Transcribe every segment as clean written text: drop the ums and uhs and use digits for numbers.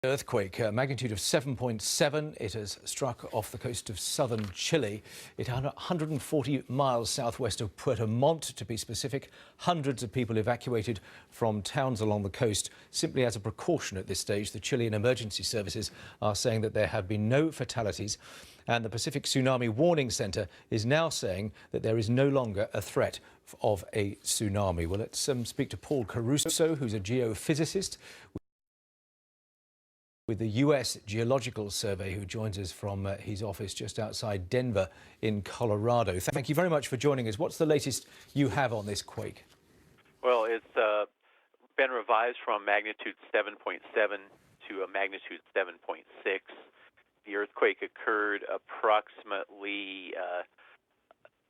Earthquake, a magnitude of 7.7. It has struck off the coast of southern Chile. It hit 140 miles southwest of Puerto Montt, to be specific. Hundreds of people evacuated from towns along the coast. Simply as a precaution at this stage, the Chilean emergency services are saying that there have been no fatalities. And the Pacific Tsunami Warning Center is now saying that there is no longer a threat of a tsunami. Well, let's speak to Paul Caruso, who's a geophysicist with the U.S. Geological Survey, who joins us from his office just outside Denver in Colorado. Thank you very much for joining us. What's the latest you have on this quake? Well, it's been revised from magnitude 7.7 to a magnitude 7.6. The earthquake occurred approximately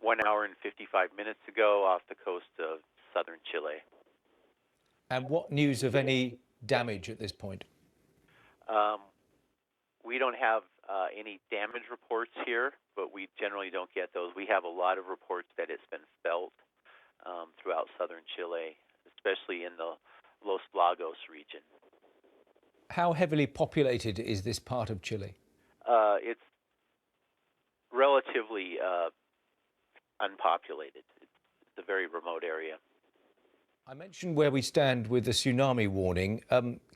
1 hour and 55 minutes ago off the coast of southern Chile. And what news of any damage at this point? We don't have any damage reports here, but we generally don't get those. We have a lot of reports that it's been felt throughout southern Chile, especially in the Los Lagos region. How heavily populated is this part of Chile? It's relatively unpopulated. It's a very remote area. I mentioned where we stand with the tsunami warning.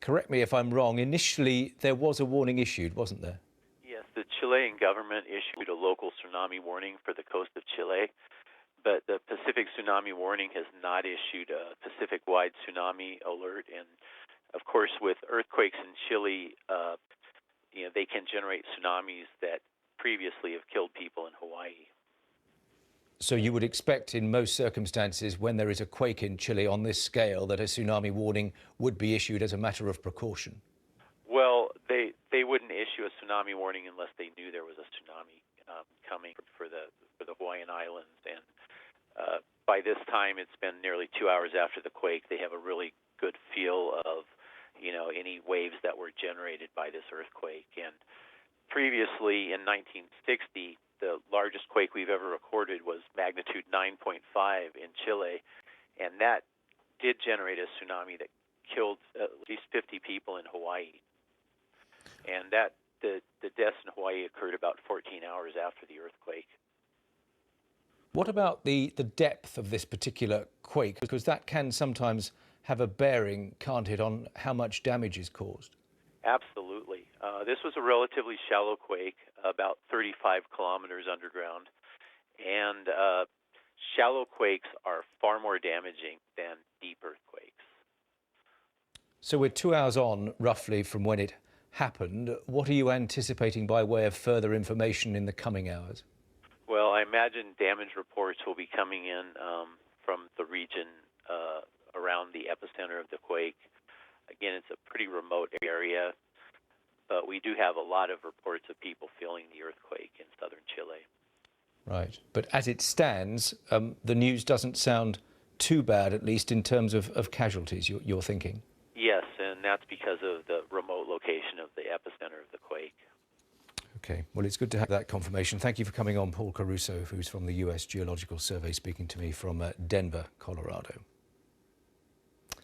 Correct me if I'm wrong. Initially, there was a warning issued, wasn't there? Yes, the Chilean government issued a local tsunami warning for the coast of Chile, but the Pacific Tsunami Warning has not issued a Pacific-wide tsunami alert. And of course, with earthquakes in Chile, they can generate tsunamis that previously have killed people in Hawaii. So you would expect in most circumstances when there is a quake in Chile on this scale that a tsunami warning would be issued as a matter of precaution? Well, they wouldn't issue a tsunami warning unless they knew there was a tsunami coming for the Hawaiian Islands. And by this time, it's been nearly 2 hours after the quake. They have a really good feel of any waves that were generated by this earthquake. And previously in 1960, the largest quake we've ever recorded was magnitude 9.5 in Chile, and that did generate a tsunami that killed at least 50 people in Hawaii. And the deaths in Hawaii occurred about 14 hours after the earthquake. What about the depth of this particular quake? Because that can sometimes have a bearing, can't it, on how much damage is caused? Absolutely. This was a relatively shallow quake, about 35 kilometers underground. And shallow quakes are far more damaging than deep earthquakes. So we're 2 hours on, roughly, from when it happened. What are you anticipating by way of further information in the coming hours? Well, I imagine damage reports will be coming in from the region around the epicenter of the quake. Again, it's a pretty remote area, but we do have a lot of reports of people feeling the earthquake in southern Chile. Right. But as it stands, the news doesn't sound too bad, at least in terms of casualties, you're thinking? Yes, and that's because of the remote location of the epicenter of the quake. OK. Well, it's good to have that confirmation. Thank you for coming on, Paul Caruso, who's from the U.S. Geological Survey, speaking to me from Denver, Colorado.